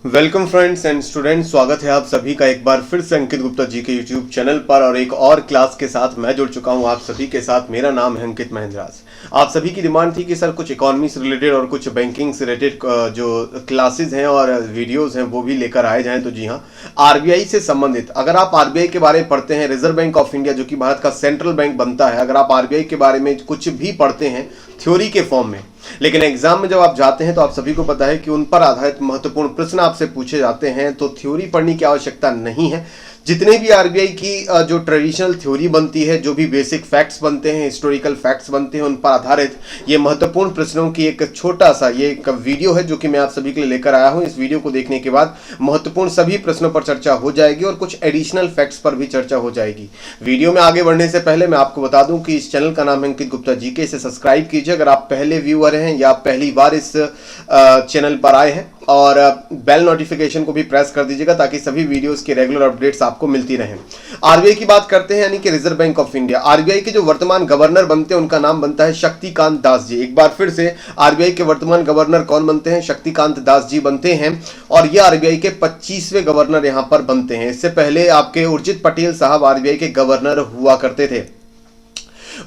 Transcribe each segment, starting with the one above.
Welcome friends and students, स्वागत है आप सभी का एक बार फिर से अंकित गुप्ता जी के यूट्यूब चैनल पर। और एक और क्लास के साथ मैं जुड़ चुका हूं आप सभी के साथ। मेरा नाम है अंकित महेंद्रास। आप सभी की डिमांड थी कि सर कुछ इकोनॉमी से रिलेटेड और कुछ बैंकिंग से रिलेटेड जो क्लासेस हैं और वीडियोस हैं वो भी लेकर आए जाएं। तो जी हाँ, आरबीआई से संबंधित अगर आप आरबीआई के बारे में पढ़ते हैं, रिजर्व बैंक ऑफ इंडिया जो कि भारत का सेंट्रल बैंक बनता है, अगर आप आरबीआई के बारे में कुछ भी पढ़ते हैं थ्योरी के फॉर्म में, लेकिन एग्जाम में जब आप जाते हैं तो आप सभी को पता है कि उन पर आधारित महत्वपूर्ण प्रश्न आपसे पूछे जाते हैं, तो थ्योरी पढ़ने की आवश्यकता नहीं है। जितने भी आरबीआई की जो ट्रेडिशनल थ्योरी बनती है, जो भी बेसिक फैक्ट्स बनते हैं, हिस्टोरिकल फैक्ट्स बनते हैं, उन पर आधारित ये महत्वपूर्ण प्रश्नों की एक छोटा सा ये एक वीडियो है जो कि मैं आप सभी के लिए लेकर आया हूं। इस वीडियो को देखने के बाद महत्वपूर्ण सभी प्रश्नों पर चर्चा हो जाएगी और कुछ एडिशनल फैक्ट्स पर भी चर्चा हो जाएगी। वीडियो में आगे बढ़ने से पहले मैं आपको बता दूं कि इस चैनल का नाम है अंकित गुप्ता जी के। इसे सब्सक्राइब कीजिए अगर आप पहले व्यूअर हैं या पहली बार इस चैनल पर आए हैं, और बेल नोटिफिकेशन को भी प्रेस कर दीजिएगा ताकि सभी वीडियोस के रेगुलर अपडेट्स आपको मिलती रहें। आरबीआई की बात करते हैं, यानी कि reserve bank of India. RBI के जो वर्तमान गवर्नर बनते हैं उनका नाम बनता है शक्तिकांत दास जी। एक बार फिर से आरबीआई के वर्तमान गवर्नर कौन बनते हैं? शक्तिकांत दास जी बनते हैं, और ये आरबीआई के 25वें गवर्नर यहां पर बनते हैं। इससे पहले आपके उर्जित पटेल साहब आरबीआई के गवर्नर हुआ करते थे।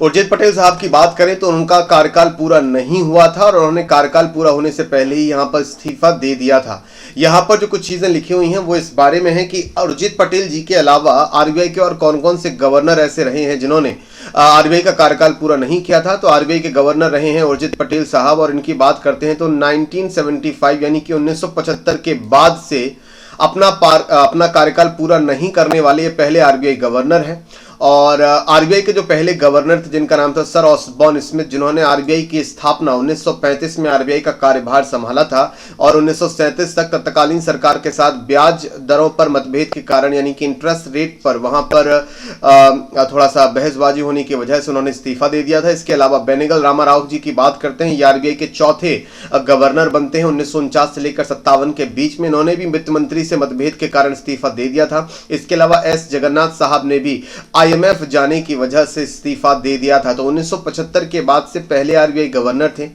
उर्जित पटेल साहब की बात करें तो उनका कार्यकाल पूरा नहीं हुआ था और उन्होंने कार्यकाल पूरा होने से पहले ही यहां पर इस्तीफा दे दिया था। यहां पर जो कुछ चीजें लिखी हुई हैं वो इस बारे में है कि उर्जित पटेल जी के अलावा आरबीआई के और कौन कौन से गवर्नर ऐसे रहे हैं जिन्होंने आरबीआई का कार्यकाल पूरा नहीं किया था। तो आरबीआई के गवर्नर रहे हैं उर्जित पटेल साहब, और इनकी बात करते हैं तो 1975 यानी कि 1975 के बाद से अपना कार्यकाल पूरा नहीं करने वाले ये पहले आरबीआई गवर्नर हैं। और आरबीआई के जो पहले गवर्नर थे जिनका नाम था सर ऑसबॉर्न स्मिथ, जिन्होंने आरबीआई की स्थापना 1935 में आरबीआई का कार्यभार संभाला था, और 1937 तक तत्कालीन सरकार के साथ ब्याज दरों पर मतभेद के कारण, यानी कि इंटरेस्ट रेट पर वहां पर थोड़ा सा बहसबाजी होने की वजह से उन्होंने इस्तीफा दे दिया था। इसके अलावा बेनेगल रामाराव जी की बात करते हैं, ये आरबीआई के चौथे गवर्नर बनते हैं। 1949 से लेकर 57 के बीच में इन्होंने भी वित्त मंत्री से मतभेद के कारण इस्तीफा दे दिया था। इसके अलावा एस जगन्नाथ साहब ने भी आईएमएफ जाने की वजह से इस्तीफा दे दिया था। तो 1975 के बाद से पहले आरबीआई गवर्नर थे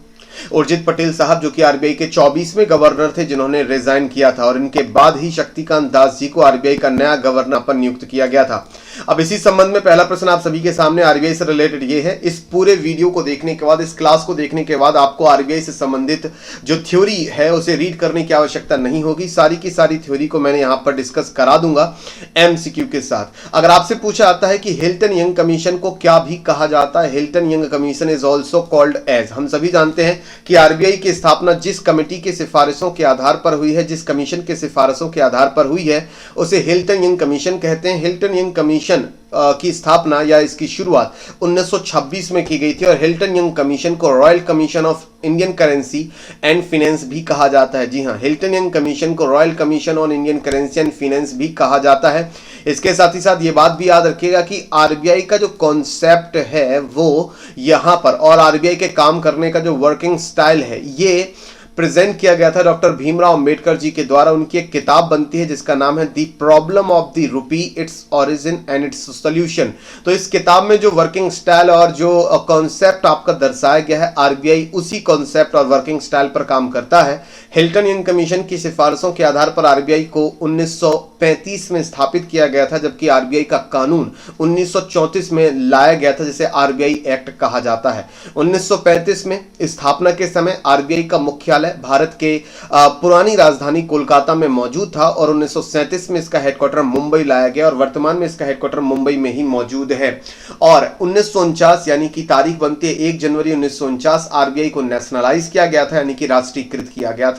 उर्जित पटेल साहब, जो कि आरबीआई के 24वें गवर्नर थे जिन्होंने रिजाइन किया था, और इनके बाद ही शक्तिकांत दास जी को आरबीआई का नया गवर्नर पर नियुक्त किया गया था। अब इसी संबंध में पहला प्रश्न आप सभी के सामने आरबीआई से रिलेटेड ये है। इस पूरे वीडियो को देखने के बाद, इस क्लास को देखने के बाद आपको आरबीआई से संबंधित जो थ्योरी है उसे रीड करने की आवश्यकता नहीं होगी। सारी की सारी थ्योरी को मैंने यहां पर डिस्कस करा दूंगा एमसीक्यू के साथ। अगर आपसे पूछा जाता है कि हिल्टन यंग कमीशन को क्या भी कहा जाता है, Hilton Young commission is also called as, हम सभी जानते हैं कि आरबीआई की स्थापना जिस कमेटी के सिफारिशों के आधार पर हुई है, जिस कमीशन के सिफारिशों के आधार पर हुई है, उसे हिल्टन यंग कमीशन कहते हैं। हिल्टन यंग कमीशन की स्थापना या इसकी शुरुआत 1926 में की गई थी, और हिल्टन यंग कमीशन को royal commission of Indian currency and finance भी कहा जाता है। जी हाँ, हिल्टन यंग कमीशन को royal commission on Indian currency and finance भी कहा जाता है। इसके साथ ही साथ ये बात भी याद रखिएगा कि आरबीआई का जो कॉन्सेप्ट है वो यहां पर, और आरबीआई के काम करने का जो वर्किंग स्टाइल है, ये प्रेजेंट किया गया था डॉक्टर भीमराव अंबेडकर जी के द्वारा। उनकी एक किताब बनती है जिसका नाम है the problem of the rupee, its origin and it's solution. तो इस किताब में जो वर्किंग स्टाइल और जो कॉन्सेप्ट आपका दर्शाया गया है, आरबीआई उसी कॉन्सेप्ट और वर्किंग स्टाइल पर काम करता है। हिल्टन यंग कमीशन की सिफारिशों के आधार पर आरबीआई को 1935 में स्थापित किया गया था, जबकि आरबीआई का कानून 1934 में लाया गया था, जिसे आरबीआई एक्ट कहा जाता है। 1935 में स्थापना के समय आरबीआई का मुख्यालय भारत के पुरानी राजधानी कोलकाता में मौजूद था, और 1937 में इसका हेडक्वार्टर मुंबई लाया गया, और वर्तमान में इसका हेडक्वार्टर मुंबई में ही मौजूद है। और 1949 यानी कि तारीख बनती है 1 जनवरी 1949, आरबीआई को नेशनलाइज किया गया था, यानी कि राष्ट्रीयकृत किया गया था।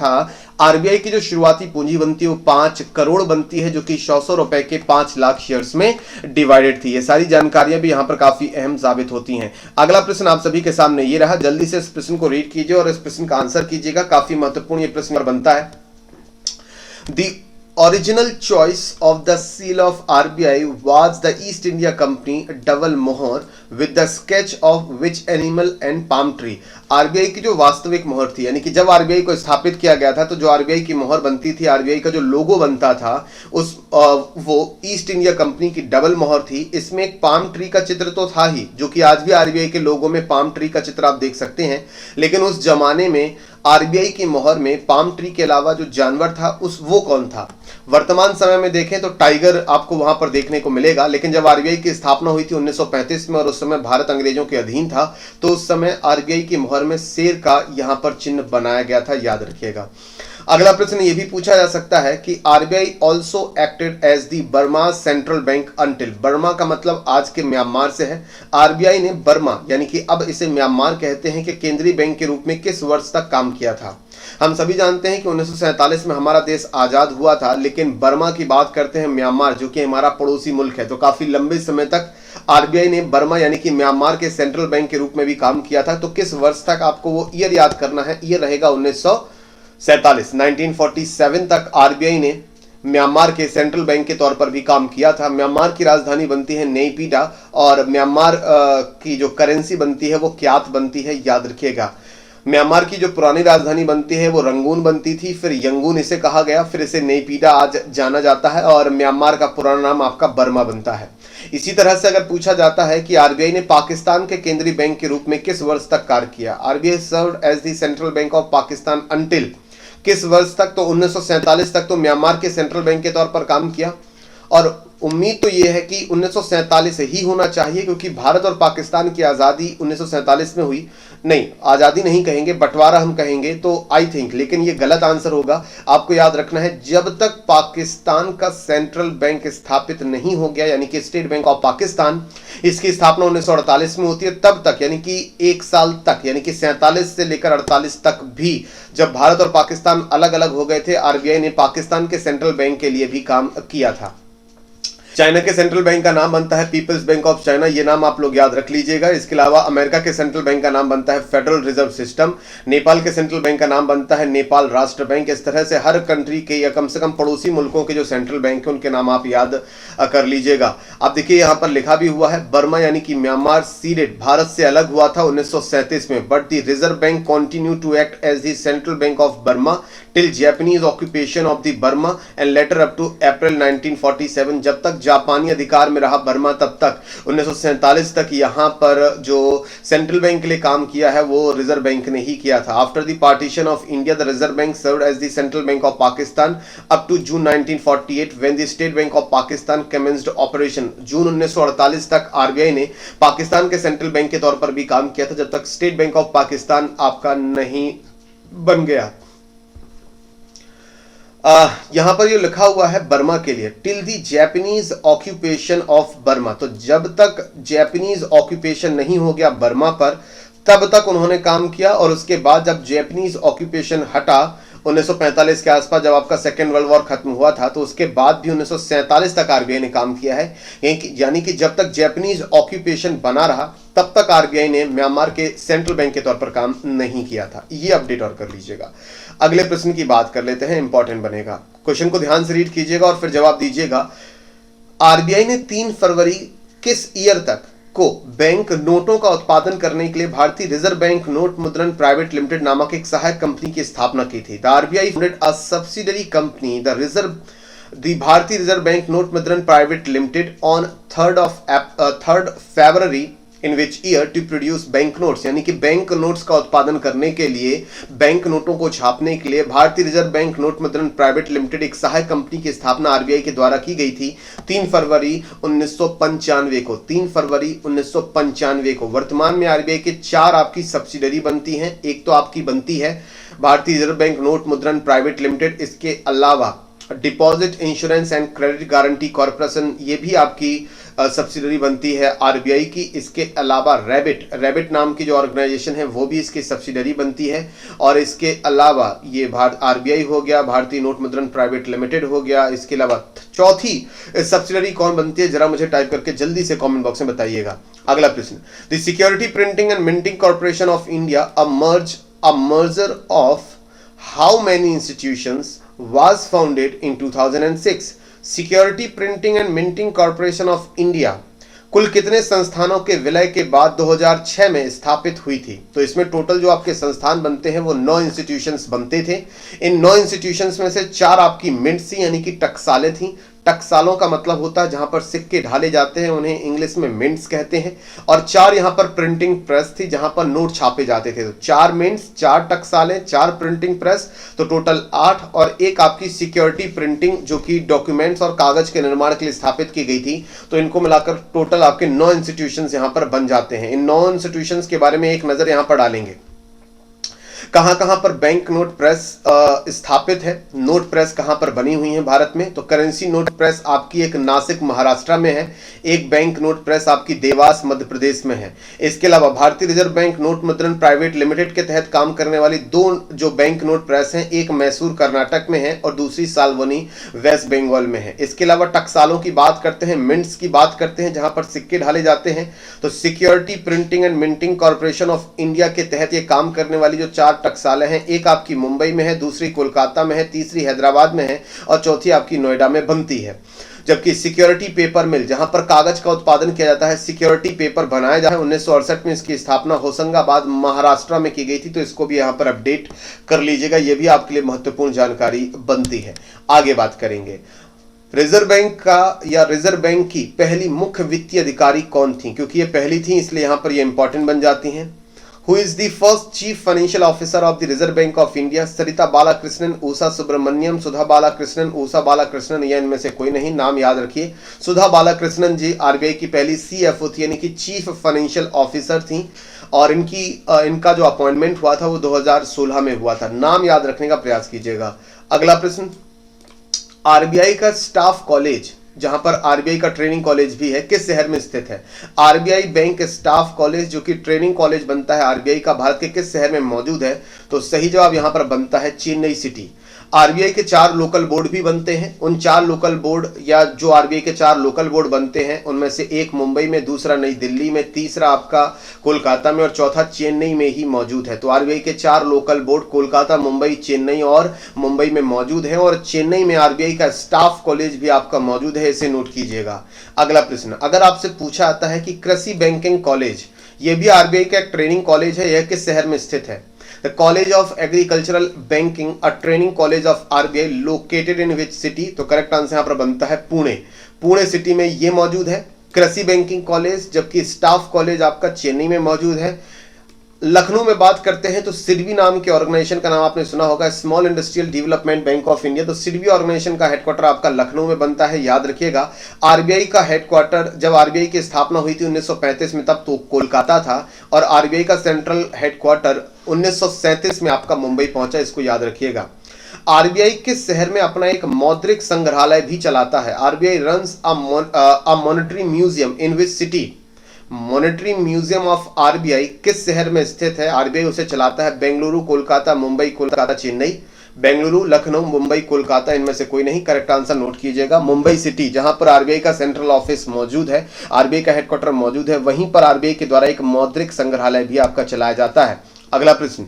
आरबीआई की जो शुरुआती पूंजी बनती है वो 5 करोड़ बनती है, जो कि 100 रुपए के 5 लाख शेयर्स में डिवाइडेड थी। ये सारी जानकारियां भी यहां पर काफी अहम साबित होती हैं। अगला प्रश्न आप सभी के सामने ये रहा, जल्दी से इस प्रश्न को रीड कीजिए और इस प्रश्न का आंसर कीजिएगा। काफी महत्वपूर्ण ये प्रश्न बनता है। दी original choice of the seal of RBI was the East India Company double मोहर with the sketch of which animal and palm tree। RBI की जो वास्तविक मोहर थी, यानी कि जब आरबीआई को स्थापित किया गया था तो जो आरबीआई की मोहर बनती थी, आरबीआई का जो लोगो बनता था, वो ईस्ट इंडिया कंपनी की डबल मोहर थी। इसमें एक पाम ट्री का चित्र तो था ही, जो कि आज भी आरबीआई के लोगो में पाम ट्री का चित्र आप देख सकते हैं, लेकिन उस जमाने में आरबीआई की मोहर में पाम ट्री के अलावा जो जानवर था वो कौन था? वर्तमान समय में देखें तो टाइगर आपको वहां पर देखने को मिलेगा, लेकिन जब आरबीआई की स्थापना हुई थी 1935 में और उस समय भारत अंग्रेजों के अधीन था, तो उस समय आरबीआई की मोहर में शेर का यहां पर चिन्ह बनाया गया था, याद रखिएगा। अगला प्रश्न ये भी पूछा जा सकता है कि RBI also acted as the Burma central bank until. Burma का मतलब आज के म्यांमार से है। आरबीआई ने बर्मा यानी कि अब इसे म्यांमार कहते हैं कि केंद्रीय बैंक के रूप में किस वर्ष तक काम किया था? हम सभी जानते हैं कि 1947 में हमारा देश आजाद हुआ था, लेकिन बर्मा की बात करते हैं, म्यांमार जो कि हमारा पड़ोसी मुल्क है, तो काफी लंबे समय तक आरबीआई ने बर्मा यानी कि म्यांमार के सेंट्रल बैंक के रूप में भी काम किया था। तो किस वर्ष तक आपको वो ईयर याद करना है, ईयर रहेगा 1947 तक आरबीआई ने म्यांमार के सेंट्रल बैंक के तौर पर भी काम किया था। म्यांमार की राजधानी बनती है नेपीडा और म्यांमार की जो करेंसी बनती है वो क्यात बनती है, याद रखिएगा। म्यांमार की जो पुरानी राजधानी बनती है वो रंगून बनती थी, फिर यंगून इसे कहा गया, फिर इसे नेपीडा आज जाना जाता है और म्यांमार का पुराना नाम आपका बर्मा बनता है। इसी तरह से अगर पूछा जाता है कि आरबीआई ने पाकिस्तान के केंद्रीय बैंक के रूप में किस वर्ष तक कार्य किया? RBI served as the central bank of Pakistan until किस वर्ष तक? तो 1947 तक तो म्यांमार के सेंट्रल बैंक के तौर पर काम किया, और उम्मीद तो यह है कि 1947 ही होना चाहिए, क्योंकि भारत और पाकिस्तान की आज़ादी 1947 में हुई। नहीं, आज़ादी नहीं कहेंगे, बंटवारा हम कहेंगे, तो आई थिंक, लेकिन ये गलत आंसर होगा। आपको याद रखना है, जब तक पाकिस्तान का सेंट्रल बैंक स्थापित नहीं हो गया, यानी कि स्टेट बैंक ऑफ पाकिस्तान, इसकी स्थापना 1948 में होती है, तब तक यानी कि एक साल तक, यानी कि 47 से लेकर 48 तक भी, जब भारत और पाकिस्तान अलग अलग हो गए थे, आरबीआई ने पाकिस्तान के सेंट्रल बैंक के लिए भी काम किया था। चाइना के सेंट्रल बैंक का नाम बनता है पीपल्स बैंक ऑफ चाइना, ये नाम आप लोग याद रख लीजिएगा। इसके अलावा अमेरिका के सेंट्रल बैंक का नाम बनता है फेडरल रिजर्व सिस्टम। नेपाल के सेंट्रल बैंक का नाम बनता है नेपाल राष्ट्र बैंक। इस तरह से हर कंट्री के या कम से कम पड़ोसी मुल्कों के जो सेंट्रल बैंक है उनके नाम आप याद कर लीजिएगा। आप देखिए यहाँ पर लिखा भी हुआ है, बर्मा यानी कि म्यांमार सीडेड भारत से अलग हुआ था 1937 में, but the Reserve Bank continue to act as the central bank of Burma till Japanese occupation of the Burma and later up to April 1947। जब तक जापानी अधिकार में रहा बर्मा, तब तक 1947 तक यहाँ पर जो सेंट्रल बैंक के लिए काम किया है वो रिजर्व बैंक ने ही किया था। After the partition of India the Reserve Bank served as the central bank of Pakistan up to June 1948 when the State Bank of Pakistan commenced operation. जून 1948 तक आरबीआई ने पाकिस्तान के सेंट्रल बैंक के तौर पर भी काम किया था, जब तक स्टेट बैंक ऑफ पाकिस्तान आपका नहीं बन गया। यहां पर ये लिखा हुआ है बर्मा के लिए, till the Japanese occupation of Burma. तो जब तक जैपनीज ऑक्यूपेशन नहीं हो गया बर्मा पर, तब तक उन्होंने काम किया, और उसके बाद जब जैपनीज ऑक्यूपेशन हटा 1945 के आसपास, जब आपका सेकेंड वर्ल्ड वॉर खत्म हुआ था, तो उसके बाद भी 1947 तक आरबीआई ने काम किया है। यानी कि जब तक जैपनीज ऑक्यूपेशन बना रहा तब तक आरबीआई ने म्यांमार के सेंट्रल बैंक के तौर पर काम नहीं किया था। ये अपडेट और कर लीजिएगा। अगले प्रश्न की बात कर लेते हैं, इंपॉर्टेंट बनेगा। क्वेश्चन को ध्यान से रीड कीजिएगा और फिर जवाब दीजिएगा। आरबीआई ने 3 फरवरी किस ईयर तक को बैंक नोटों का उत्पादन करने के लिए Bharatiya Reserve Bank Note Mudran Private Limited नामक एक सहायक कंपनी की स्थापना की थी? The RBI founded a subsidiary company the Bharatiya Reserve Bank Note Mudran Private Limited on 3rd February in which year to produce bank notes. यानी कि बैंक नोट्स का उत्पादन करने के लिए, बैंक नोटों को छापने के लिए Bharatiya Reserve Bank Note Mudran Private limited एक सहायक कंपनी की स्थापना आरबीआई के द्वारा की गई थी 3 फरवरी 1995 को। 3 फरवरी 1995 को। वर्तमान में आरबीआई के 4 आपकी सब्सिडरी बनती हैं। एक तो आपकी बनती है भारतीय Reserve Bank Note Mudran Private limited, इसके अलावा deposit insurance and credit guarantee corporation, ये भी आपकी सब्सिडरी बनती है आरबीआई की। इसके अलावा रैबिट नाम की जो ऑर्गेनाइजेशन है वो भी इसकी सब्सिडरी बनती है। और इसके अलावा ये आरबीआई हो गया, भारतीय नोट मुद्रण प्राइवेट लिमिटेड हो गया। इसके अलावा चौथी सब्सिडरी कौन बनती है, जरा मुझे टाइप करके जल्दी से कमेंट बॉक्स में बताइएगा। अगला प्रश्न, the security printing and minting corporation of India a merger of how many institutions was founded in 2006? Security Printing and Minting Corporation of India कुल कितने संस्थानों के विलय के बाद 2006 में स्थापित हुई थी? तो इसमें टोटल जो आपके संस्थान बनते हैं वो 9 इंस्टीट्यूशंस बनते थे। इन 9 इंस्टीट्यूशंस में से 4 आपकी मिंट्स यानी कि टकसालें थी। टकसालों का मतलब होता है जहां पर सिक्के ढाले जाते हैं, उन्हें इंग्लिश में मिंट्स कहते हैं। और 4 यहां पर प्रिंटिंग प्रेस थी जहां पर नोट छापे जाते थे। तो 4 मिंट्स, 4 टकसालें, 4 प्रिंटिंग प्रेस, तो टोटल 8। और एक आपकी सिक्योरिटी प्रिंटिंग जो कि डॉक्यूमेंट्स और कागज के निर्माण के लिए स्थापित की गई थी। तो इनको मिलाकर टोटल आपके 9 इंस्टीट्यूशंस यहां पर बन जाते हैं। इन 9 इंस्टीट्यूशंस के बारे में एक नजर यहां पर डालेंगे। कहां कहां पर बैंक नोट प्रेस स्थापित है, नोट प्रेस कहां पर बनी हुई है भारत में? तो करेंसी नोट प्रेस आपकी एक नासिक महाराष्ट्र में है, एक बैंक नोट प्रेस आपकी देवास मध्य प्रदेश में है। इसके अलावा भारतीय Reserve Bank Note Mudran Private limited के तहत काम करने वाली 2 जो बैंक नोट प्रेस हैं, एक मैसूर कर्नाटक में है और दूसरी साल्वनी वेस्ट बंगाल में है। इसके अलावा टकसालों की बात करते हैं, मिंट्स की बात करते हैं जहां पर सिक्के ढाले जाते हैं, तो security printing and minting corporation of India के तहत ये काम करने वाली जो 4 टकसालें हैं, एक आपकी मुंबई में है, दूसरी कोलकाता में है, तीसरी हैदराबाद में है और चौथी आपकी नोएडा में बनती है। जबकि सिक्योरिटी पेपर मिल जहां पर कागज का उत्पादन किया जाता है, सिक्योरिटी पेपर बनाया जाता है, 1968 में इसकी स्थापना होशंगाबाद महाराष्ट्र में की गई थी। तो इसको भी यहां पर अपडेट कर लीजिएगा, यह भी आपके लिए महत्वपूर्ण जानकारी बनती है। आगे बात करेंगे रिजर्व बैंक का या रिजर्व बैंक की पहली मुख्य वित्तीय अधिकारी कौन थी? क्योंकि ये पहली थी इसलिए यहां पर ये इंपॉर्टेंट बन जाती हैं। Who is the first chief financial officer of the Reserve Bank of India? सरिता बालाकृष्णन, उषा सुब्रमण्यम, सुधा बालाकृष्णन, उषा बालाकृष्णन, या इनमें से कोई नहीं, नाम याद रखिए। सुधा बालाकृष्णन जी आरबीआई की पहली सीएफओ थी यानी कि चीफ फाइनेंशियल ऑफिसर थी और इनका जो अपॉइंटमेंट हुआ था वो 2016 में हुआ था। नाम याद रखने का प्रयास कीजिएगा। अगला प्रश्न, आरबीआई का स्टाफ कॉलेज जहां पर आरबीआई का ट्रेनिंग कॉलेज भी है किस शहर में स्थित है? आरबीआई बैंक स्टाफ कॉलेज जो कि ट्रेनिंग कॉलेज बनता है आरबीआई का, भारत के किस शहर में मौजूद है? तो सही जवाब यहां पर बनता है चेन्नई सिटी। आरबीआई के 4 लोकल बोर्ड भी बनते हैं। उन 4 लोकल बोर्ड या जो आरबीआई के 4 लोकल बोर्ड बनते हैं उनमें से एक मुंबई में, दूसरा नई दिल्ली में, तीसरा आपका कोलकाता में और चौथा चेन्नई में ही मौजूद है। तो आरबीआई के 4 लोकल बोर्ड कोलकाता, मुंबई, चेन्नई और मुंबई में मौजूद है और चेन्नई में आरबीआई का स्टाफ कॉलेज भी आपका मौजूद है, इसे नोट कीजिएगा। अगला प्रश्न, अगर आपसे पूछा जाता है कि कृषि बैंकिंग कॉलेज, यह भी आरबीआई का एक ट्रेनिंग कॉलेज है, यह किस शहर में स्थित है? The College of Agricultural Banking, a training college of RBI, located in which city? तो करेक्ट आंसर यहां पर बनता है पुणे। पुणे सिटी में ये मौजूद है कृषि बैंकिंग कॉलेज, जबकि स्टाफ कॉलेज आपका चेन्नई में मौजूद है। लखनऊ में बात करते हैं तो सिडबी नाम के ऑर्गेनाइजेशन का नाम आपने सुना होगा, small industrial development bank of India. तो सिडबी ऑर्गेनाइजेशन का हेडक्वार्टर आपका लखनऊ में बनता है, याद रखिएगा। आरबीआई का हेडक्वार्टर जब आरबीआई की स्थापना हुई थी 1935 में तब तो कोलकाता था और आरबीआई का सेंट्रल हेडक्वार्टर 1937 में आपका मुंबई पहुंचा, इसको याद रखिएगा। आरबीआई किस शहर में अपना एक मौद्रिक संग्रहालय भी चलाता है? RBI runs a monetary museum in which city? Monetary museum of RBI किस शहर में स्थित है? आरबीआई उसे चलाता है बेंगलुरु, कोलकाता, मुंबई, कोलकाता, चेन्नई। बेंगलुरु, लखनऊ, मुंबई, कोलकाता, इनमें से कोई नहीं, करेक्ट आंसर नोट कीजिएगा। मुंबई सिटी जहां पर आरबीआई का सेंट्रल ऑफिस मौजूद है, आरबीआई का हेडक्वार्टर मौजूद है, वहीं पर आरबीआई के द्वारा एक मौद्रिक संग्रहालय भी आपका चलाया जाता है। अगला प्रश्न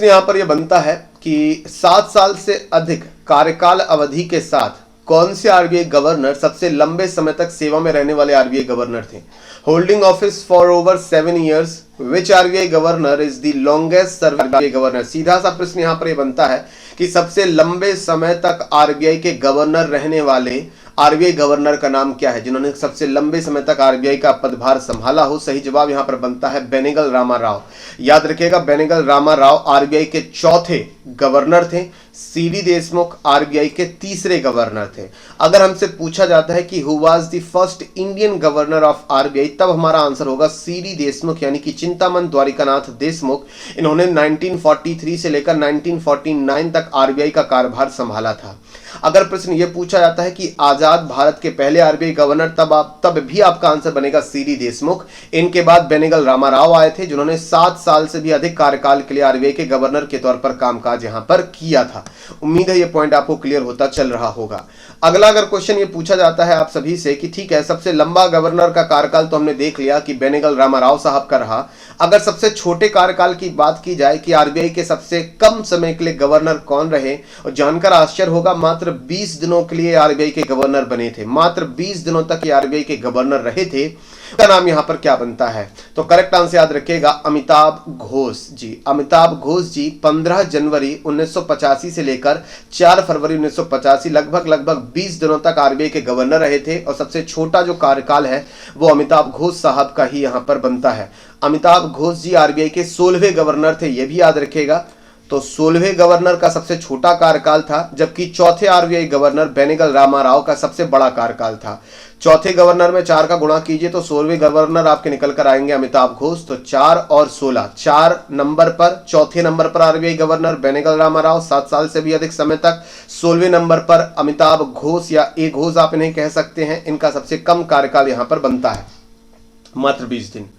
यहां पर यह बनता है कि 7 साल से अधिक कार्यकाल अवधि के साथ कौन से आरबीआई गवर्नर सबसे लंबे समय तक सेवा में रहने वाले आरबीआई गवर्नर थे? Holding office for over 7 years, which RBI governor is the longest serving RBI governor? सीधा सा प्रश्न यहां पर यह बनता है कि सबसे लंबे समय तक आरबीआई के गवर्नर रहने वाले आरबीआई गवर्नर का नाम क्या है जिन्होंने सबसे लंबे समय तक आरबीआई का पदभार संभाला हो? सही जवाब यहां पर बनता है बेनेगल रामा राव। याद रखिएगा, बेनेगल रामा राव आरबीआई के चौथे गवर्नर थे। सीडी देशमुख आरबीआई के तीसरे गवर्नर थे। अगर हमसे पूछा जाता है कि who was the first Indian governor of RBI, तब हमारा आंसर होगा सीडी देशमुख यानी कि चिंतामन द्वारिकानाथ देशमुख। इन्होंने 1943 से लेकर 1949 तक आरबीआई का कार्यभार संभाला था। अगर प्रश्न यह पूछा जाता है कि आजाद भारत के पहले आरबीआई गवर्नर, तब भी आपका आंसर बनेगा सीडी देशमुख। इनके बाद बेनेगल रामा राव आए थे जिन्होंने 7 साल से भी अधिक कार्यकाल के लिए आरबीआई के गवर्नर के तौर पर काम कामकाज यहां पर किया था। उम्मीद है ये पॉइंट आपको क्लियर होता चल रहा होगा। अगला अगर क्वेश्चन ये पूछा जाता है आप सभी से कि ठीक है, सबसे लंबा गवर्नर का कार्यकाल तो हमने देख लिया कि बेनेगल रामाराव साहब का रहा, अगर सबसे छोटे कार्यकाल की बात की जाए कि आरबीआई के सबसे कम समय के लिए गवर्नर कौन रहे, और जानकर आश्चर्य होगा मात्र 20 दिनों के लिए आरबीआई के गवर्नर बने थे, मात्र 20 दिनों तक ये आरबीआई के गवर्नर रहे थे। का नाम यहां पर क्या बनता है? तो करेक्ट आंसर याद रखिएगा, अमिताभ घोष जी। अमिताभ घोष जी 15 जनवरी 1985 से लेकर 4 फरवरी 1985 लगभग 20 दिनों तक आरबीआई के गवर्नर रहे थे, और सबसे छोटा जो कार्यकाल है वो अमिताभ घोष साहब का ही यहां पर बनता है। अमिताभ घोष जी आरबीआई के 16वें गवर्नर थे, यह भी याद रखिएगा। तो 16वें गवर्नर का सबसे छोटा कार्यकाल था, जबकि चौथे आरबीआई गवर्नर बेनेगल रामाराव का सबसे बड़ा कार्यकाल था। चौथे गवर्नर में 4 का गुणा कीजिए तो 16वें गवर्नर आपके निकल कर आएंगे अमिताभ घोष। तो 4 और 16, 4 नंबर पर चौथे नंबर पर आरबीआई गवर्नर बेनेगल रामाराव 7 साल से भी अधिक समय तक। 16वें नंबर पर अमिताभ घोष या ए घोष आप इन्हें कह सकते हैं, इनका सबसे कम कार्यकाल यहां पर बनता है, मात्र 20 दिन।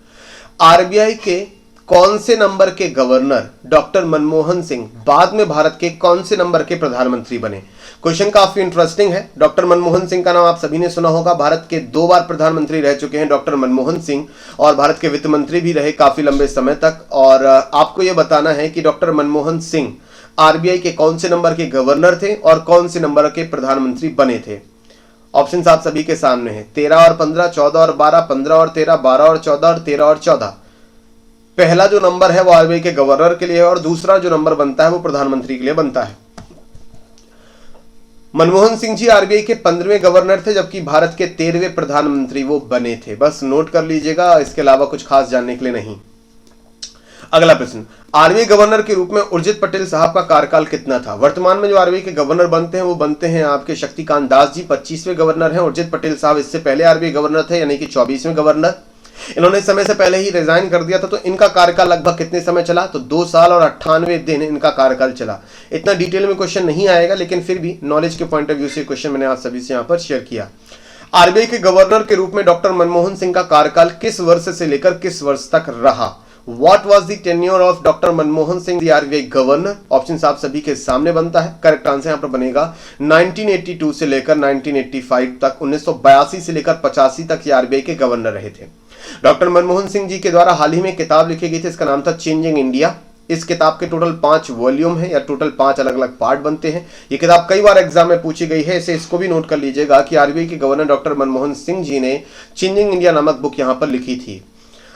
आरबीआई के कौन से नंबर के गवर्नर डॉक्टर मनमोहन सिंह बाद में भारत के कौन से नंबर के प्रधानमंत्री बने? क्वेश्चन काफी इंटरेस्टिंग है। डॉक्टर मनमोहन सिंह का नाम आप सभी ने सुना होगा, भारत के 2 बार प्रधानमंत्री रह चुके हैं डॉक्टर मनमोहन सिंह, और भारत के वित्त मंत्री भी रहे काफी लंबे समय तक। और आपको यह बताना है कि डॉक्टर मनमोहन सिंह आरबीआई के कौन से नंबर के गवर्नर थे और कौन से नंबर के प्रधानमंत्री बने थे। ऑप्शन आप सभी के सामने है, 13 और 15, 14 और 12, 15 और 13, 12 और 14 और 13 और 14। पहला जो नंबर है वो आरबीआई के गवर्नर के लिए है, और दूसरा जो नंबर बनता है वो प्रधानमंत्री के लिए बनता है। मनमोहन सिंह जी आरबीआई के 15वें गवर्नर थे, जबकि भारत के 13वें प्रधानमंत्री वो बने थे। बस नोट कर लीजिएगा, इसके अलावा कुछ खास जानने के लिए नहीं। अगला प्रश्न, आरबीआई गवर्नर के रूप में उर्जित पटेल साहब का कार्यकाल कितना था? वर्तमान में जो आरबीआई के गवर्नर बनते हैं वो बनते हैं आपके शक्तिकांत दास जी, 25वें गवर्नर हैं। उर्जित पटेल साहब इससे पहले आरबीआई गवर्नर थे, यानी कि 24वें गवर्नर। इन्होंने समय से पहले ही रिजाइन कर दिया था, तो इनका कार्यकाल लगभग कितने समय चला? तो 2 साल और 98 दिन इनका कार्यकाल चला। इतना डिटेल में क्वेश्चन नहीं आएगा, लेकिन फिर भी नॉलेज के पॉइंट ऑफ व्यू से क्वेश्चन मैंने आप सभी से यहाँ पर शेयर किया। आरबीआई के गवर्नर के रूप में डॉक्टर मनमोहन सिंह का कार्यकाल किस वर्ष से लेकर किस वर्ष तक रहा? What was the tenure of doctor Manmohan Singh the RBI governor? Option आप सभी के सामने बनता है। करेक्ट आंसर यहाँ पर बनेगा 1982 से लेकर 1985 तक, 1982 से लेकर 85 तक ये आरबीआई के गवर्नर रहे थे। डॉक्टर मनमोहन सिंह जी के द्वारा हाल ही में किताब लिखी गई थी, इसका नाम था चेंजिंग इंडिया। इस किताब के टोटल 5 वॉल्यूम है, या टोटल 5 अलग अलग पार्ट बनते हैं। ये किताब कई बार एग्जाम में पूछी गई है, इसे इसको भी नोट कर लीजिएगा कि आरबीआई के गवर्नर डॉक्टर मनमोहन सिंह जी ने चेंजिंग इंडिया नामक बुक यहाँ पर लिखी थी।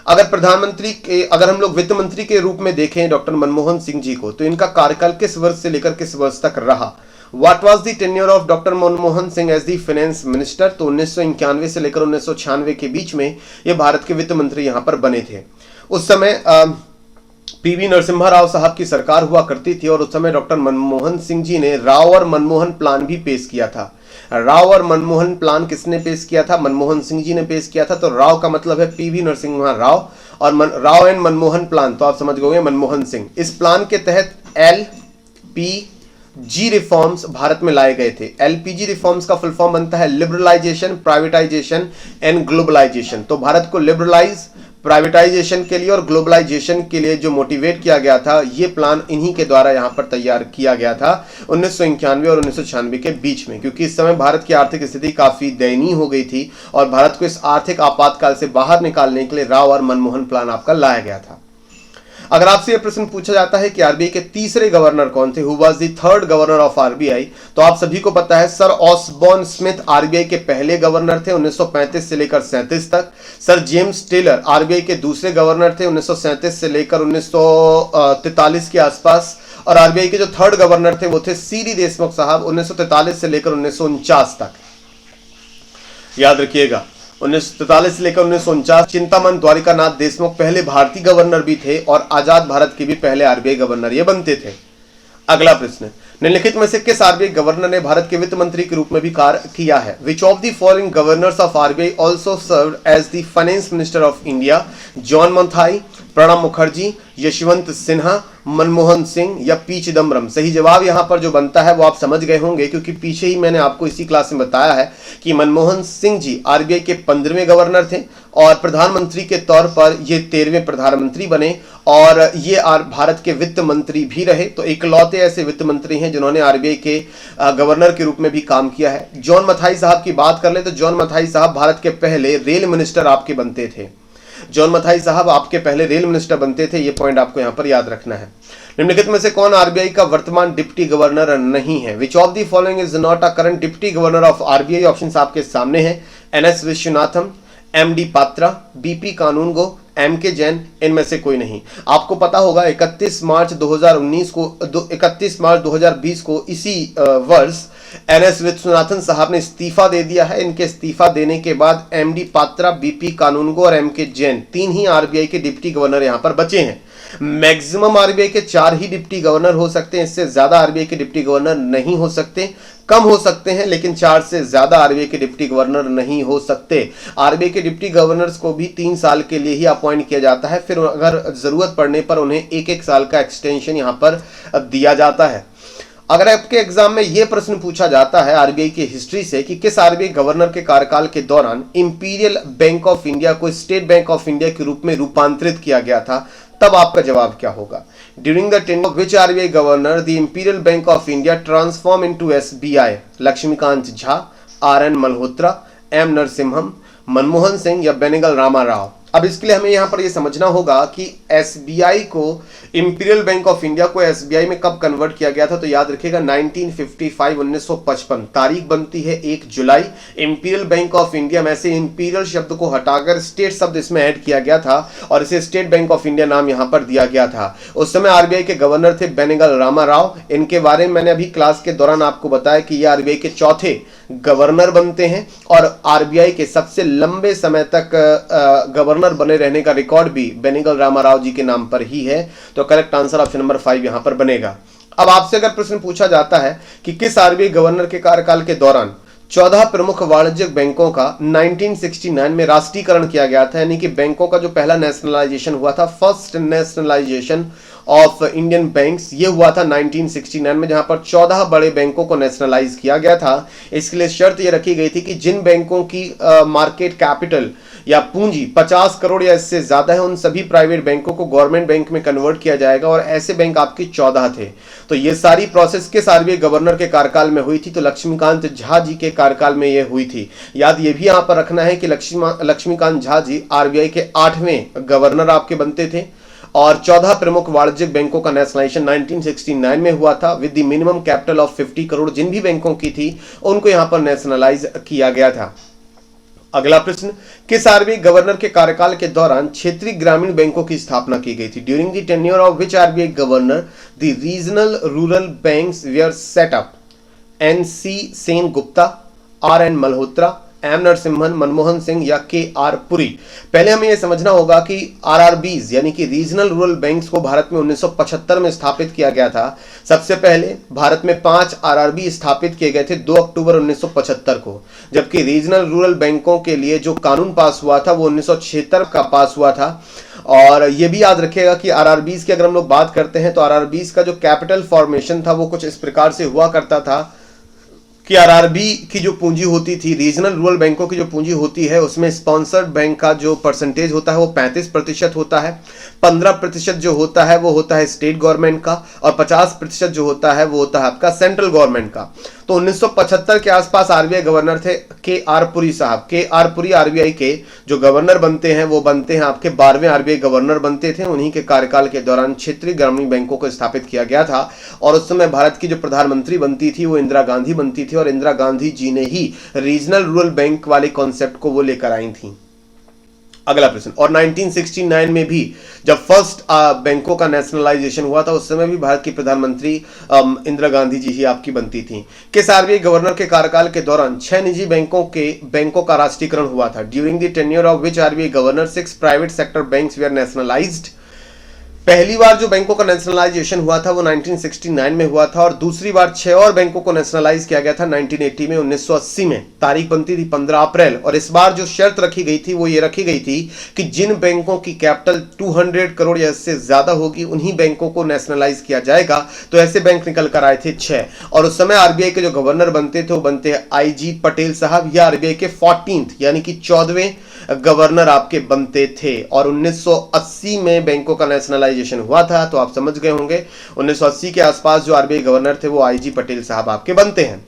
अगर हम लोग वित्त मंत्री के रूप में देखें डॉक्टर मनमोहन सिंह जी को, तो इनका कार्यकाल किस वर्ष से लेकर किस वर्ष तक रहा? What was the tenure of doctor Manmohan Singh as the finance minister? तो 1991 से लेकर 1996 के बीच में ये भारत के वित्त मंत्री यहां पर बने थे। उस समय पीवी नरसिम्हा राव साहब की सरकार हुआ करती थी, और उस समय डॉक्टर मनमोहन सिंह जी ने राव और मनमोहन प्लान भी पेश किया था। राव और मनमोहन प्लान किसने पेश किया था? मनमोहन सिंह जी ने पेश किया था। तो राव का मतलब है पीवी नरसिम्हा राव, और राव एंड मनमोहन प्लान तो आप समझ गए मनमोहन सिंह। इस प्लान के तहत LPG रिफॉर्म्स भारत में लाए गए थे। LPG रिफॉर्म्स का फुल फॉर्म बनता है लिबरलाइजेशन, प्राइवेटाइजेशन एंड ग्लोबलाइजेशन। तो भारत को लिबरलाइज, प्राइवेटाइजेशन के लिए और ग्लोबलाइजेशन के लिए जो मोटिवेट किया गया था, ये प्लान इन्हीं के द्वारा यहां पर तैयार किया गया था 1991 और 1996 के बीच में, क्योंकि इस समय भारत की आर्थिक स्थिति काफी दयनीय हो गई थी, और भारत को इस आर्थिक आपातकाल से बाहर निकालने के लिए राव और मनमोहन प्लान आपका लाया गया था। अगर आपसे यह प्रश्न पूछा जाता है कि आरबीआई के तीसरे गवर्नर कौन थे, who was the third governor of RBI, तो आप सभी को पता है सर ऑसबॉर्न स्मिथ आरबीआई के पहले गवर्नर थे 1935 से लेकर 37 तक। सर जेम्स टेलर आरबीआई के दूसरे गवर्नर थे 1937 से लेकर 1943 के आसपास, और आरबीआई के जो थर्ड गवर्नर थे वो थे सीडी देशमुख साहब 1943 से लेकर 1949 तक। याद रखिएगा 1943 से लेकर 1949। चिंतामन द्वारिकानाथ देशमुख पहले भारतीय गवर्नर भी थे, और आजाद भारत के भी पहले आरबीआई गवर्नर ये बनते थे। अगला प्रश्न, निम्नलिखित में से किस आरबीआई गवर्नर ने भारत के वित्त मंत्री के रूप में भी कार्य किया है? Which of the following governors of RBI also served as the finance minister of India? John Mathai, Pranab Mukherjee, Yashwant Sinha, Manmohan Singh या पी चिदम्बरम? सही जवाब यहां पर जो बनता है वो आप समझ गए होंगे, क्योंकि पीछे ही मैंने आपको इसी क्लास में बताया है कि मनमोहन सिंह जी आरबीआई के 15वें गवर्नर थे, और प्रधानमंत्री के तौर पर ये 13वें प्रधानमंत्री बने और ये भारत के वित्त मंत्री भी रहे। तो इकलौते ऐसे वित्त मंत्री हैं जिन्होंने आरबीआई के गवर्नर के रूप में भी काम किया है। जॉन मथाई साहब की बात कर ले तो जॉन मथाई साहब भारत के पहले रेल मिनिस्टर आपके बनते थे। जॉन मथाई साहब आपके पहले रेल मिनिस्टर बनते थे, ये पॉइंट आपको यहां पर याद रखना है। निम्नलिखित में से कौन आरबीआई का वर्तमान डिप्टी गवर्नर नहीं है? Which of the following is not a current deputy governor of RBI? Options आपके सामने हैं। NS Vishwanatham, MD Patra, BP Kanungo, MK Jain, इनमें से कोई नहीं। आपको पता होगा 31 मार्च 2020 को इसी वर्ष एनएस विश्वनाथन साहब ने इस्तीफा दे दिया है। इनके इस्तीफा देने के बाद एमडी पात्रा, बीपी कानूनगो और एमके जैन 3 ही आरबीआई के डिप्टी गवर्नर यहां पर बचे हैं। मैक्सिमम आरबीआई के 4 ही डिप्टी गवर्नर हो सकते हैं, इससे ज्यादा आरबीआई के डिप्टी गवर्नर नहीं हो सकते। कम हो सकते हैं लेकिन 4 से ज्यादा आरबीआई के डिप्टी गवर्नर नहीं हो सकते। आरबीआई के डिप्टी गवर्नर्स को भी 3 साल के लिए ही अपॉइंट किया जाता है, फिर अगर जरूरत पड़ने पर उन्हें 1-1 साल का एक्सटेंशन यहां पर दिया जाता है। अगर आपके एग्जाम में यह प्रश्न पूछा जाता है आरबीआई की हिस्ट्री से कि किस आरबीआई गवर्नर के कार्यकाल के दौरान इंपीरियल बैंक ऑफ इंडिया को स्टेट बैंक ऑफ इंडिया के रूप में रूपांतरित किया गया था, तब आपका जवाब क्या होगा? During the tenure of which RBI governor the Imperial Bank of India transform into SBI? Lakshmikant Jha, RN Malhotra, M Narasimham, Manmohan Singh या बेनेगल रामा राव? अब इसके लिए हमें यहां पर यह समझना होगा कि एसबीआई को, इंपीरियल बैंक ऑफ इंडिया को एसबीआई में कब कन्वर्ट किया गया था। तो याद रखिएगा 1955 तारीख बनती है 1 जुलाई। इंपीरियल बैंक ऑफ इंडिया में से इंपीरियल शब्द को हटाकर स्टेट शब्द इसमें ऐड किया गया था और इसे स्टेट बैंक ऑफ इंडिया नाम यहां पर दिया गया था। उस समय आरबीआई के गवर्नर थे बेनेगल रामा राव। इनके बारे में मैंने अभी क्लास के दौरान आपको बताया कि यह आरबीआई के चौथे गवर्नर बनते हैं और आरबीआई के सबसे लंबे समय तक गवर्नर बने रहने का रिकॉर्ड भी बेनेगल रामा राव जी के नाम पर ही है। तो करेक्ट आंसर ऑप्शन नंबर 5 यहां पर बनेगा। अब आपसे अगर प्रश्न पूछा जाता है कि किस आरबीआई गवर्नर के कार्यकाल के दौरान 14 प्रमुख वाणिज्यिक बैंकों का 1969 में राष्ट्रीयकरण किया गया था, यानी कि बैंकों का जो पहला नेशनलाइजेशन हुआ था, first nationalisation of Indian banks, ये हुआ था 1969 में, जहां पर 14 बड़े बैंकों को नेशनलाइज किया गया था। इसके लिए शर्त यह रखी गई थी कि जिन बैंकों की मार्केट कैपिटल या पूंजी 50 करोड़ या इससे ज्यादा है, उन सभी प्राइवेट बैंकों को गवर्नमेंट बैंक में कन्वर्ट किया जाएगा और ऐसे बैंक आपके 14 थे। तो ये सारी प्रोसेस किस आरबीआई गवर्नर के कार्यकाल में हुई थी? तो लक्ष्मीकांत झा जी के कार्यकाल में यह हुई थी। याद ये भी यहां पर रखना है कि लक्ष्मीकांत झा जी आरबीआई के 8वें गवर्नर आपके बनते थे और 14 प्रमुख वाणिज्यिक बैंकों का नेशनलाइजेशन 1969 में हुआ था with the minimum capital of 50 crore. जिन भी बैंकों की थी उनको यहां पर नेशनलाइज किया गया था। अगला प्रश्न, किस आरबीआई गवर्नर के कार्यकाल के दौरान क्षेत्रीय ग्रामीण बैंकों की स्थापना की गई थी? During the tenure of which RBI governor the regional rural banks were set up? NC Sen Gupta, RN Malhotra, M Narasimham, Manmohan Singh या के आर पुरी? पहले हमें यह समझना होगा कि आरआरबीज यानी कि रीजनल रूरल बैंक्स को भारत में 1975 में स्थापित किया गया था। सबसे पहले भारत में 5 आरआरबी स्थापित किए गए थे 2 अक्टूबर 1975 को, जबकि रीजनल रूरल बैंकों के लिए जो कानून पास हुआ था वो 1976 का पास हुआ था। और ये भी याद रखिएगा कि आरआरबीज की अगर हम लोग बात करते हैं तो आरआरबीज का जो कैपिटल फॉर्मेशन था वो कुछ इस प्रकार से हुआ करता था कि आरआरबी की जो पूंजी होती थी, रीजनल रूरल बैंकों की जो पूंजी होती है, उसमें स्पॉन्सर्ड बैंक का जो परसेंटेज होता है वो 35% होता है, 15% जो होता है वो होता है स्टेट गवर्नमेंट का और 50% जो होता है वो होता है आपका सेंट्रल गवर्नमेंट का। तो 1975 के आसपास आरबीआई गवर्नर थे के आर पुरी साहब। के आर पुरी आरबीआई के जो गवर्नर बनते हैं वो बनते हैं आपके 12वें आरबीआई गवर्नर बनते थे। उन्हीं के कार्यकाल के दौरान क्षेत्रीय ग्रामीण बैंकों को स्थापित किया गया था और उस समय भारत की जो प्रधानमंत्री बनती थी वो इंदिरा गांधी बनती थी और इंदिरा गांधी जी ने ही रीजनल रूरल बैंक वाले कॉन्सेप्ट को वो लेकर आई थी। अगला प्रश्न, और 1969 में भी जब फर्स्ट बैंकों का नेशनलाइजेशन हुआ था उस समय भी भारत की प्रधानमंत्री इंदिरा गांधी जी ही आपकी बनती थी। किस आरबीआई गवर्नर के कार्यकाल के दौरान 6 निजी बैंकों का राष्ट्रीयकरण हुआ था? During the tenure of which RBI governor 6 private sector banks were nationalised? पहली बार जो बैंकों का नेशनलाइजेशन हुआ था वो 1969 में हुआ था और दूसरी बार 6 और बैंकों को नेशनलाइज किया गया था 1980 में, 1980 में। तारीख बनती थी 15 अप्रैल और इस बार जो शर्त रखी गई थी वो ये रखी गई थी कि जिन बैंकों की कैपिटल 200 करोड़ या इससे ज्यादा होगी उन्हीं बैंकों को नेशनलाइज किया जाएगा। तो ऐसे बैंक निकल कर आए थे 6 और उस समय आरबीआई के जो गवर्नर बनते थे वो बनते हैं आई जी पटेल साहब। या आरबीआई के 14th यानी कि 14वें गवर्नर आपके बनते थे। और 1980 में बैंकों का नेशनलाइजेशन हुआ था, तो आप समझ गए होंगे 1980 के आसपास जो आरबीआई गवर्नर थे वो आईजी पटेल साहब आपके बनते हैं।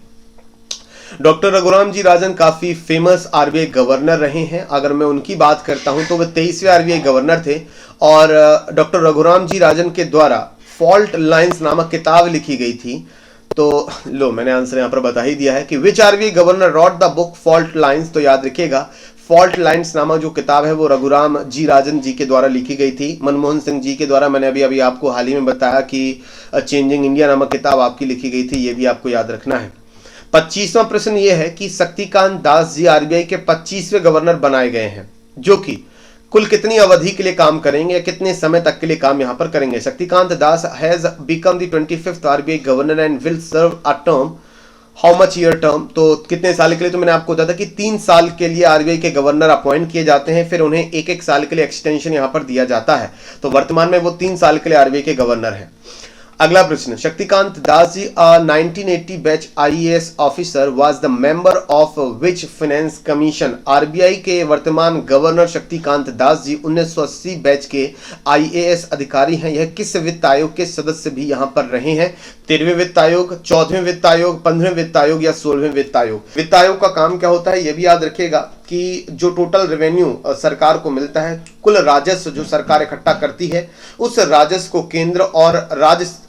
डॉक्टर रघुराम जी राजन काफी फेमस आरबीआई गवर्नर रहे हैं। अगर मैं उनकी बात करता हूं तो वे 23वें आरबीआई गवर्नर थे और डॉक्टर रघुराम जी राजन के द्वारा फॉल्ट लाइंस नामक किताब लिखी गई थी। तो लो, मैंने आंसर यहां पर बता ही दिया है कि which RBI governor wrote the book fault lines. तो याद रखिएगा, फॉल्ट लाइंस नामक जो किताब है वो रघुराम जी राजन जी के द्वारा लिखी गई थी। मनमोहन सिंह जी के द्वारा मैंने अभी आपको हाल ही में बताया कि चेंजिंग इंडिया नामक किताब आपकी लिखी गई थी, ये भी आपको याद रखना है। 25वां प्रश्न यह है कि शक्तिकांत दास जी आरबीआई के 25वें गवर्नर बनाए गए हैं, जो कि कुल कितनी अवधि के लिए काम करेंगे या कितने समय तक के लिए काम यहां पर करेंगे। Shaktikanta Das has become the 25th RBI governor and will serve a term. How much year term, तो कितने साल के लिए, तो मैंने आपको बताया था कि 3 साल के लिए आरबीआई के गवर्नर अपॉइंट किए जाते हैं, फिर उन्हें एक साल के लिए एक्सटेंशन यहां पर दिया जाता है। तो वर्तमान में वो 3 साल के लिए आरबीआई के गवर्नर हैं। अगला प्रश्न, Shaktikanta Das ji 1980 batch IAS officer was the member of which finance commission. RBI के वर्तमान गवर्नर शक्तिकांत दास जी 1980 बैच के आईएएस अधिकारी हैं। यह किस वित्त आयोग के सदस्य भी यहां पर रहे हैं। 13वें वित्त आयोग, 14वें वित्त आयोग, 15वें वित्त आयोग या 16वें वित्त आयोग। वित्त आयोग का काम क्या होता है यह भी याद रखिएगा कि जो टोटल रेवेन्यू सरकार को मिलता है, कुल राजस्व जो सरकार इकट्ठा करती है, उस राजस्व को केंद्र और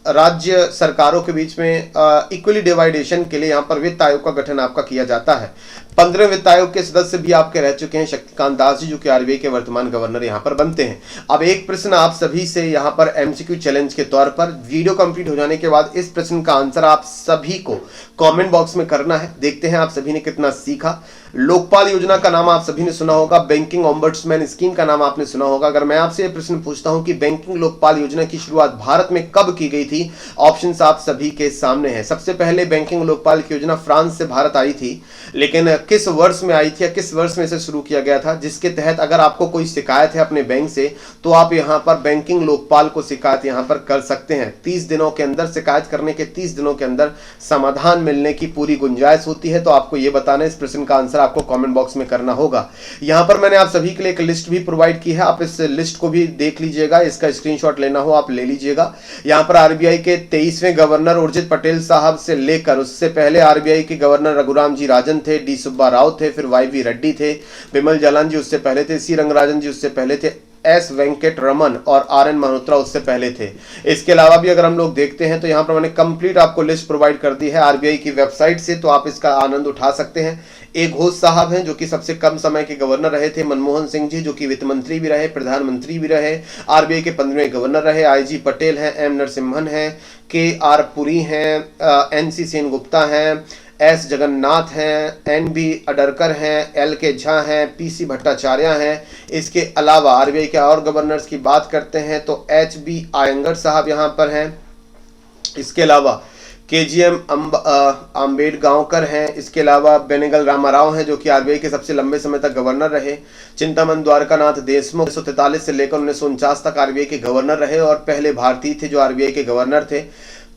राज्य सरकारों के बीच में इक्वली डिवाइडेशन के लिए यहां पर वित्त आयोग का गठन आपका किया जाता है। 15वें वित्त आयोग के सदस्य भी आपके रह चुके हैं शक्तिकांत दास जी, जो कि आरबीआई के वर्तमान गवर्नर यहां पर बनते हैं। अब एक प्रश्न आप सभी से यहां पर एमसीक्यू चैलेंज के तौर पर, वीडियो कंप्लीट हो जाने के बाद इस प्रश्न का आंसर आप सभी को कमेंट बॉक्स में करना है। देखते हैं आप सभी ने कितना सीखा। लोकपाल योजना का नाम आप सभी ने सुना होगा, बैंकिंग ओम्बड्समैन स्कीम का नाम आपने सुना होगा। अगर मैं आपसे यह प्रश्न पूछता हूं कि बैंकिंग लोकपाल योजना की शुरुआत भारत में कब की गई थी, ऑप्शंस आप सभी के सामने हैं। सबसे पहले बैंकिंग लोकपाल की योजना फ्रांस से भारत आई थी, लेकिन किस वर्ष में आई थी या किस वर्ष में इसे शुरू किया गया था, जिसके तहत अगर आपको कोई शिकायत है अपने बैंक से तो आप यहां पर बैंकिंग लोकपाल को शिकायत यहां पर कर सकते हैं। 30 दिनों के अंदर, शिकायत करने के 30 दिनों के अंदर समाधान मिलने की पूरी गुंजाइश होती है। तो आपको यह बताना है, इस प्रश्न का आंसर आपको कमेंट बॉक्स में करना होगा। यहां पर मैंने आप सभी के लिए एक लिस्ट भी प्रोवाइड की है, आप इस लिस्ट को भी देख लीजिएगा, इसका स्क्रीनशॉट लेना हो आप ले लीजिएगा। यहां पर आरबीआई के 23वें गवर्नर उर्जित पटेल साहब से लेकर उससे पहले आरबीआई के गवर्नर रघुराम जी राजन थे, डी सुब्बा राव थे, फिर वाईवी रेड्डी थे, बिमल जालान जी उससे पहले थे, सी रंगराजन जी उससे पहले थे, एस वेंकट रमन और आर एन मल्होत्रा उससे पहले थे। इसके अलावा भी अगर हम लोग देखते हैं तो यहाँ पर मैंने कंप्लीट आपको लिस्ट प्रोवाइड कर दी है आरबीआई की वेबसाइट से, तो आप इसका आनंद उठा सकते हैं। एक घोष साहब हैं जो कि सबसे कम समय के गवर्नर रहे थे, मनमोहन सिंह जी जो कि वित्त मंत्री भी रहे, प्रधानमंत्री भी रहे, आरबीआई के 15वें गवर्नर रहे, आईजी पटेल हैं, एम नरसिम्हन हैं, के आर पुरी हैं, एनसी सेनगुप्ता हैं, एस जगन्नाथ हैं, एन बी अडरकर हैं, एल के झा हैं, पीसी भट्टाचार्य हैं। इसके अलावा आरबीआई के और गवर्नर्स की बात करते हैं तो एच बी आयंगर साहब यहाँ पर हैं। इसके अलावा केजीएम अम्बेडगांवकर हैं। इसके अलावा बेनेगल रामाराव हैं जो कि आरबीआई के सबसे लंबे समय तक गवर्नर रहे। चिंतामन द्वारकानाथ देशमुख 1943 से लेकर 1949 तक आरबीआई के गवर्नर रहे और पहले भारतीय थे जो आरबीआई के गवर्नर थे।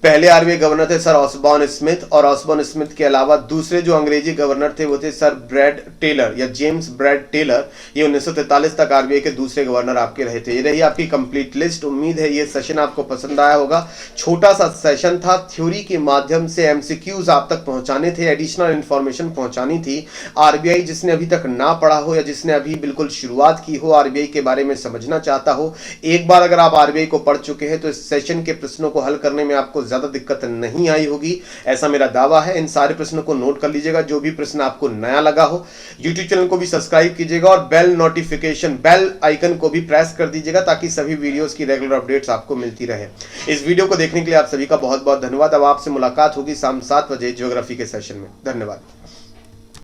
पहले आरबीआई गवर्नर थे सर ऑसबॉर्न स्मिथ, और ऑसबॉर्न स्मिथ के अलावा दूसरे जो अंग्रेजी गवर्नर थे वो थे सर ब्रैड टेलर या जेम्स ब्रैड टेलर। ये 1943 तक आरबीआई के दूसरे गवर्नर आपके रहे थे। ये रही आपकी कंप्लीट लिस्ट। उम्मीद है ये सेशन आपको पसंद आया होगा। छोटा सा सेशन था, थ्योरी के माध्यम से एमसीक्यूज आप तक पहुंचाने थे, एडिशनल इंफॉर्मेशन पहुंचानी थी। आरबीआई जिसने अभी तक ना पढ़ा हो या जिसने अभी बिल्कुल शुरुआत की हो, आरबीआई के बारे में समझना चाहता हो, एक बार अगर आप आरबीआई को पढ़ चुके हैं तो इस सेशन के प्रश्नों को हल करने में आपको ज्यादा दिक्कत नहीं आई होगी, ऐसा मेरा दावा है। इन सारे प्रश्नों को नोट कर लीजिएगा, जो भी प्रश्न आपको नया लगा हो। यूट्यूब चैनल को भी सब्सक्राइब कीजिएगा और बेल नोटिफिकेशन बेल आइकन को भी प्रेस कर दीजिएगा ताकि सभी वीडियोस की रेगुलर अपडेट्स आपको मिलती रहे। इस वीडियो को देखने के लिए आप सभी का बहुत बहुत धन्यवाद। अब आपसे मुलाकात होगी शाम 7 बजे ज्योग्राफी के सेशन में। धन्यवाद।